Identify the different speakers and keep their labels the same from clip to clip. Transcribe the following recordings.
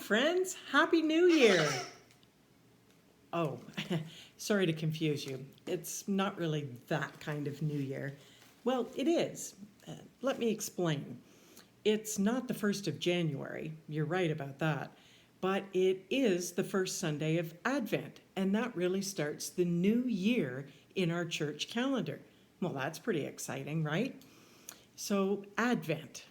Speaker 1: friends. Happy New Year. Oh, sorry to confuse you. It's not really that kind of New Year. Well, it is. Let me explain. It's not the 1st of January. You're right about that. But it is the first Sunday of Advent, and that really starts the new year in our church calendar. Well, that's pretty exciting, right? So, Advent.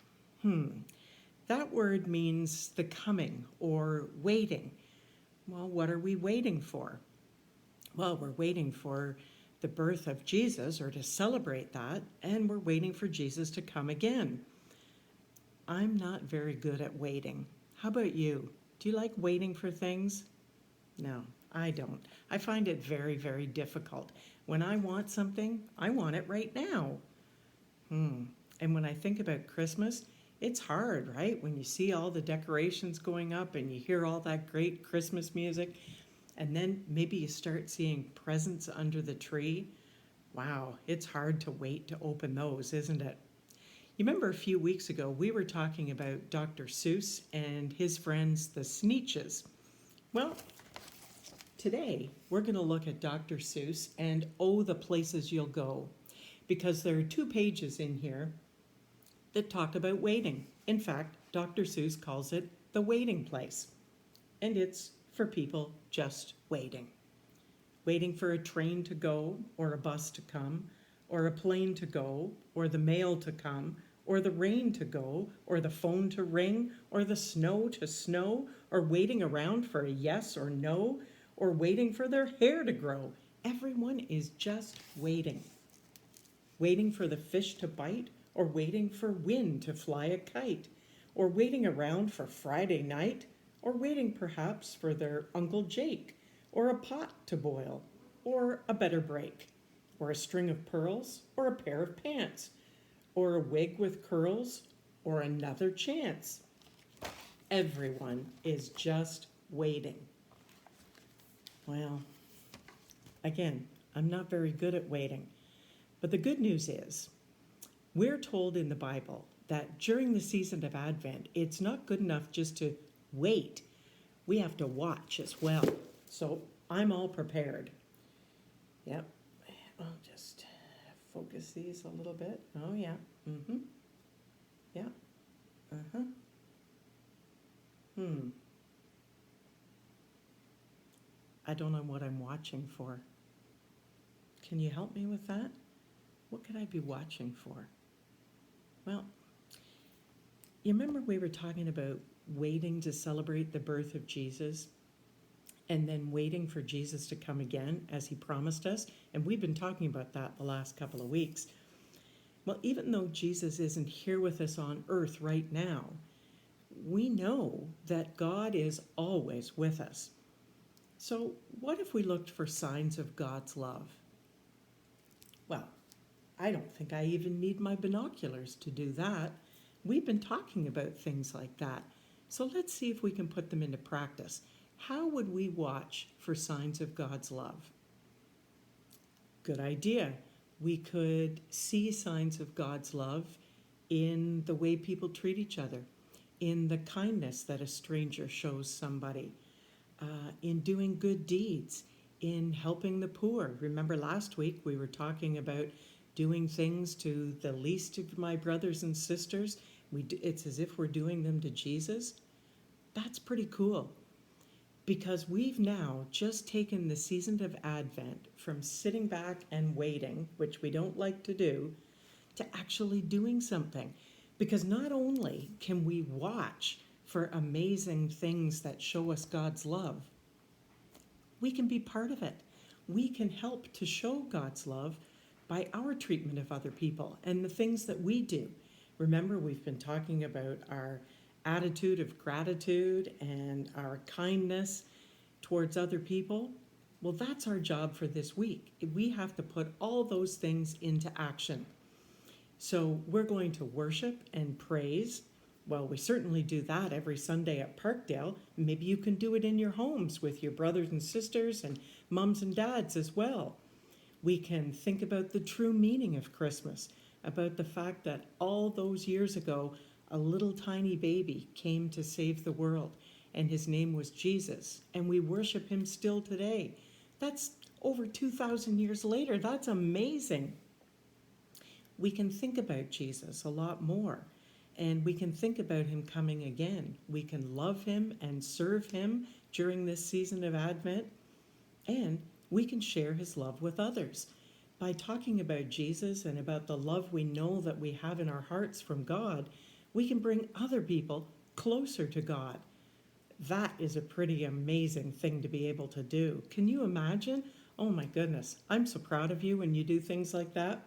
Speaker 1: That word means the coming or waiting. Well, what are we waiting for? Well, we're waiting for the birth of Jesus, or to celebrate that, and we're waiting for Jesus to come again. I'm not very good at waiting. How about you? Do you like waiting for things? No, I don't. I find it very, very difficult. When I want something, I want it right now. And when I think about Christmas, it's hard, right? When you see all the decorations going up and you hear all that great Christmas music, and then maybe you start seeing presents under the tree. Wow, it's hard to wait to open those, isn't it? You remember a few weeks ago, we were talking about Dr. Seuss and his friends, the Sneetches. Well, today we're going to look at Dr. Seuss and Oh, the Places You'll Go, because there are 2 pages in here that talk about waiting. In fact, Dr. Seuss calls it the waiting place, and it's for people just waiting. Waiting for a train to go, or a bus to come, or a plane to go, or the mail to come, or the rain to go, or the phone to ring, or the snow to snow, or waiting around for a yes or no, or waiting for their hair to grow. Everyone is just waiting. Waiting for the fish to bite, or waiting for wind to fly a kite, or waiting around for Friday night, or waiting perhaps for their Uncle Jake, or a pot to boil, or a better break, or a string of pearls, or a pair of pants, or a wig with curls, or another chance. Everyone is just waiting. Well, again, I'm not very good at waiting, but the good news is, we're told in the Bible that during the season of Advent, it's not good enough just to wait. We have to watch as well. So I'm all prepared. Yep. I'll just focus these a little bit. Oh, yeah. Yeah. I don't know what I'm watching for. Can you help me with that? What could I be watching for? Well, you remember we were talking about waiting to celebrate the birth of Jesus, and then waiting for Jesus to come again as he promised us? And we've been talking about that the last couple of weeks. Well, even though Jesus isn't here with us on earth right now, we know that God is always with us. So what if we looked for signs of God's love? Well, I don't think I even need my binoculars to do that. We've been talking about things like that. So let's see if we can put them into practice. How would we watch for signs of God's love? Good idea. We could see signs of God's love in the way people treat each other, in the kindness that a stranger shows somebody, in doing good deeds, in helping the poor. Remember last week we were talking about doing things to the least of my brothers and sisters. It's as if we're doing them to Jesus. That's pretty cool, because we've now just taken the season of Advent from sitting back and waiting, which we don't like to do, to actually doing something. Because not only can we watch for amazing things that show us God's love, we can be part of it. We can help to show God's love by our treatment of other people and the things that we do. Remember, we've been talking about our attitude of gratitude and our kindness towards other people. Well, that's our job for this week. We have to put all those things into action. So we're going to worship and praise. Well, we certainly do that every Sunday at Parkdale. Maybe you can do it in your homes with your brothers and sisters and mums and dads as well. We can think about the true meaning of Christmas, about the fact that all those years ago, a little tiny baby came to save the world. and his name was Jesus, and we worship him still today. That's over 2,000 years later. That's amazing. We can think about Jesus a lot more, and we can think about him coming again. We can love him and serve him during this season of Advent, and we can share his love with others. By talking about Jesus and about the love we know that we have in our hearts from God, we can bring other people closer to God. That is a pretty amazing thing to be able to do. Can you imagine? Oh my goodness, I'm so proud of you when you do things like that.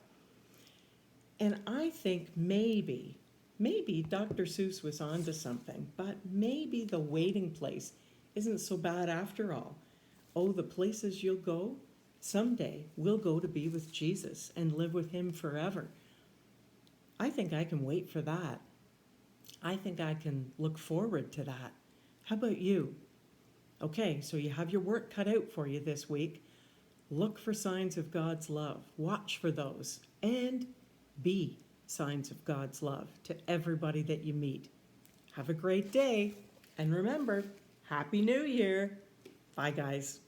Speaker 1: And I think maybe Dr. Seuss was onto something, but maybe the waiting place isn't so bad after all. Oh, the places you'll go, someday we'll go to be with Jesus and live with him forever. I think I can wait for that. I think I can look forward to that. How about you? Okay, so you have your work cut out for you this week. Look for signs of God's love. Watch for those. And be signs of God's love to everybody that you meet. Have a great day. And remember, Happy New Year. Bye, guys.